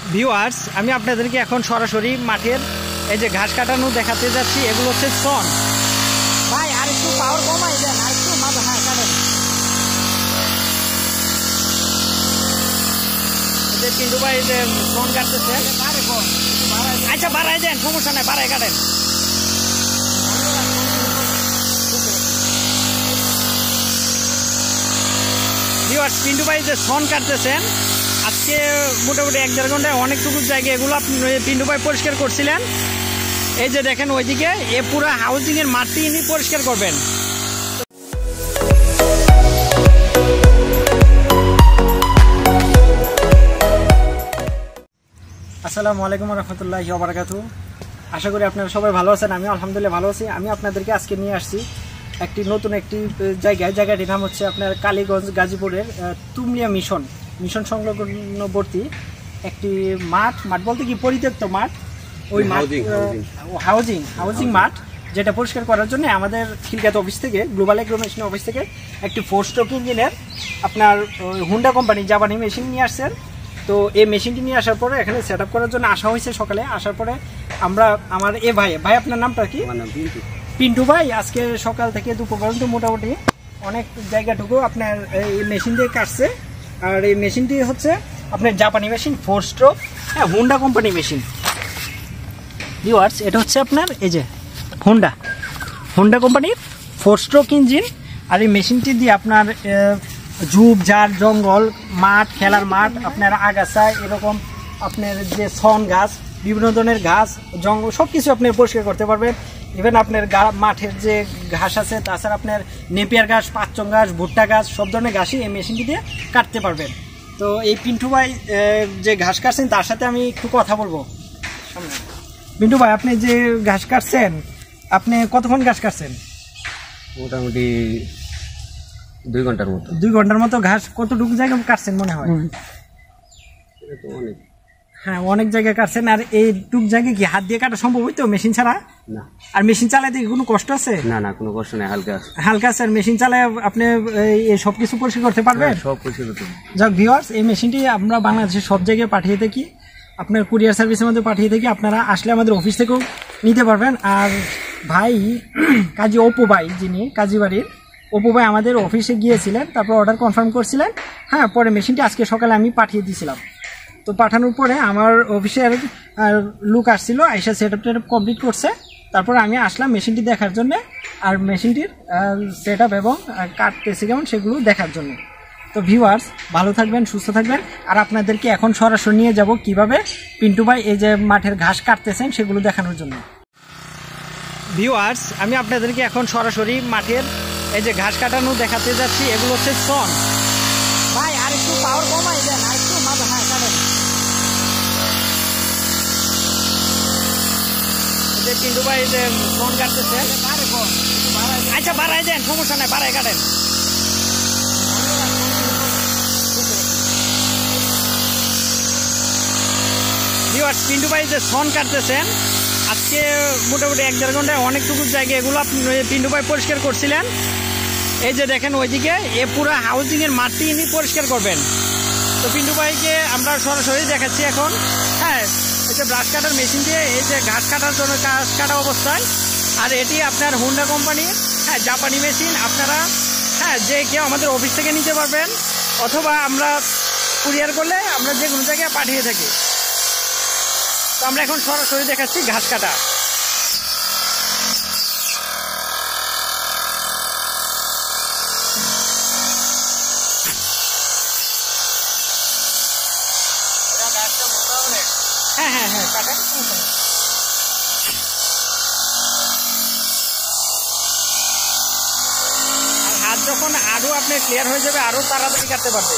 Viewers, আমি আপনাদেরকে এখন সরাসরি মাঠের এই যে ঘাস কাটানো দেখাতে যাচ্ছি। এগুলো হচ্ছে সন। ভাই আর একটু পাওয়ার কমাই দেন, আর একটু মাথা হ্যাঁ কাটেন। পিন্টু ভাই যে সন কাটতেছে, আচ্ছা বাড়াই দেন, সমস্যা নেই, বাড়াই কাটেন। ভিউয়ার্স, পিন্টু ভাই যে সন কাটতেছেন আজকে মোটামুটি 1-1.5 ঘন্টায় অনেকটুকু জায়গা এগুলো পিন্টু ভাই পরিষ্কার করছিলেন। এই যে দেখেন ওইদিকে এ পুরো হাউজিং এর মাঠটি ইনি পরিষ্কার করবেন। আসসালামু আলাইকুম রহমতুল্লাহি ওয়া বারাকাতুহু। আশা করি আপনারা সবাই ভালো আছেন। আমি আলহামদুলিল্লাহ ভালো আছি। আমি আপনাদেরকে আজকে নিয়ে আসছি নতুন একটি জায়গাটির নাম হচ্ছে আপনার কালীগঞ্জ গাজীপুরের তুমলিয়া মিশন সংলগ্নবর্তী একটি মাঠ বলতে কি পরিত্যক্ত মাঠ, ওই মাঠ হাউজিং মাঠ, যেটা পরিষ্কার করার জন্য আমাদের খিলগাঁও অফিস থেকে, গ্লোবাল এগ্রো মেশিন অফিস থেকে একটি 4 স্ট্রোক ইঞ্জিনের আপনার হুন্ডা কোম্পানি জাপানি মেশিন নিয়ে আসছেন। তো এই মেশিনটি নিয়ে আসার পরে এখানে সেট আপ করার জন্য আসা হয়েছে। সকালে আসার পরে আমার ভাই আপনার নামটা কি? পিন্টু ভাই আজকে সকাল থেকে দুপুর পর্যন্ত মোটামুটি অনেক জায়গাটুকু আপনার এই মেশিন দিয়ে কাটছে। আর এই মেশিনটি হচ্ছে আপনার জাপানি মেশিন 4 স্ট্রোক, হ্যাঁ, হুন্ডা কোম্পানি মেশিন। ভিউয়ার্স, এটা হচ্ছে আপনার এই যে হুন্ডা কোম্পানির 4 স্ট্রোক ইঞ্জিন। আর এই মেশিনটি দিয়ে আপনার ঝোপঝাড়, জঙ্গল, মাঠ, খেলার মাঠ, আপনার আগাছা, এরকম আপনার যে সন গাছ, বিভিন্ন ধরনের গাছ, জঙ্গল সব কিছু আপনি পরিষ্কার করতে পারবেন। ইভেন আপনার মাঠের যে ঘাস আছে, তাছাড়া আপনার নেপিয়ার ঘাস, পাঁচচং ঘাস, ভুট্টা ঘাস, সব ধরনের ঘাসই এই মেশিনটি দিয়ে কাটতে পারবেন। তো এই পিন্টু ভাই যে ঘাস কাটছেন তার সাথে আমি একটু কথা বলবো। পিন্টু ভাই, আপনি যে ঘাস কাটছেন, আপনি কতক্ষণ ঘাস কাটছেন? মোটামুটি 2 ঘন্টার মতো। 2 ঘন্টার মতো ঘাস কতটুকু জায়গা কাটছেন মনে হয়? হ্যাঁ, অনেক জায়গায় কাটছেন। আর এইটুক জায়গায় কি হাত দিয়ে কাটা সম্ভব হইতো মেশিন ছাড়া? না। আর মেশিন চালাতে কোনো কষ্ট আছে? না, কোনো কষ্ট নেই, হালকা আছে। আর মেশিন চালায় আপনি এই সব কিছু পরিষ্কার করতে পারবেন? সব পরিষ্কার করতে পারবেন। যাক ভিউয়ার্স, এই মেশিনটি আমরা বাংলাদেশের সব জায়গায় পাঠিয়ে থাকি, আপনার কুরিয়ার সার্ভিসের মধ্যে পাঠিয়ে থাকি। আপনারা আসলে আমাদের অফিস থেকেও নিতে পারবেন। আর ভাই কাজী অপু ভাই, যিনি কাজীবাড়ির অপু ভাই, আমাদের অফিসে গিয়েছিলেন, তারপর অর্ডার কনফার্ম করছিলেন। হ্যাঁ, পরে মেশিনটি আজকে সকালে আমি পাঠিয়ে দিয়েছিলাম। তো পাঠানোর পরে আমার অফিসের লোক আসছিল, আইসা সেট আপ কমপ্লিট করছে। তারপরে আমি আসলাম মেশিনটি দেখার জন্য, আর মেশিনটির সেট আপ এবং কাটতেছে কেমন সেগুলো দেখার জন্য। তো ভিউয়ার্স, ভালো থাকবেন, সুস্থ থাকবেন। আর আপনাদেরকে এখন সরাসরি নিয়ে যাব কিভাবে পিন্টু ভাই এই যে মাঠের ঘাস কাটতেছেন সেগুলো দেখানোর জন্য। ভিউয়ার্স, আমি আপনাদেরকে এখন সরাসরি মাঠের এই যে ঘাস কাটানো দেখাতে যাচ্ছি। এগুলো হচ্ছে সন। ভাই আর একটু পাওয়ার কমাই দেন, আর একটু মাথা হ্যাঁ কাটেন। পিন্টু ভাই যে সন কাটতেছে, আচ্ছা বাড়াই দেন, সমস্যা নেই, বাড়াই কাটেন। পিন্টু ভাই যে সন কাটতেছেন আজকে মোটামুটি 1-1.5 ঘন্টায় অনেকটুকু জায়গা এগুলো পিন্টু ভাই পরিষ্কার করছিলেন। এই যে দেখেন ওইদিকে এ পুরো হাউজিং এর মাঠটি ইনি পরিষ্কার করবেন। তো পিন্টু ভাইকে আমরা সরাসরি দেখাচ্ছি এখন। হ্যাঁ, এই যে ব্রাশ কাটার মেশিন দিয়ে এই যে ঘাস কাটার জন্য ঘাস কাটা অবস্থায়। আর এটি আপনার হুন্ডা কোম্পানির, হ্যাঁ, জাপানি মেশিন। আপনারা যে কেউ আমাদের অফিস থেকে নিতে পারবেন, অথবা আমরা কুরিয়ার করলে আমরা যে কোনো জায়গায় পাঠিয়ে থাকি। তো আমরা এখন সরাসরি দেখাচ্ছি ঘাস কাটা। হ্যাঁ কাটেন, আর হাত যখন আরো আপনার ক্লিয়ার হয়ে যাবে, আরো তাড়াতাড়ি কাটতে পারবে।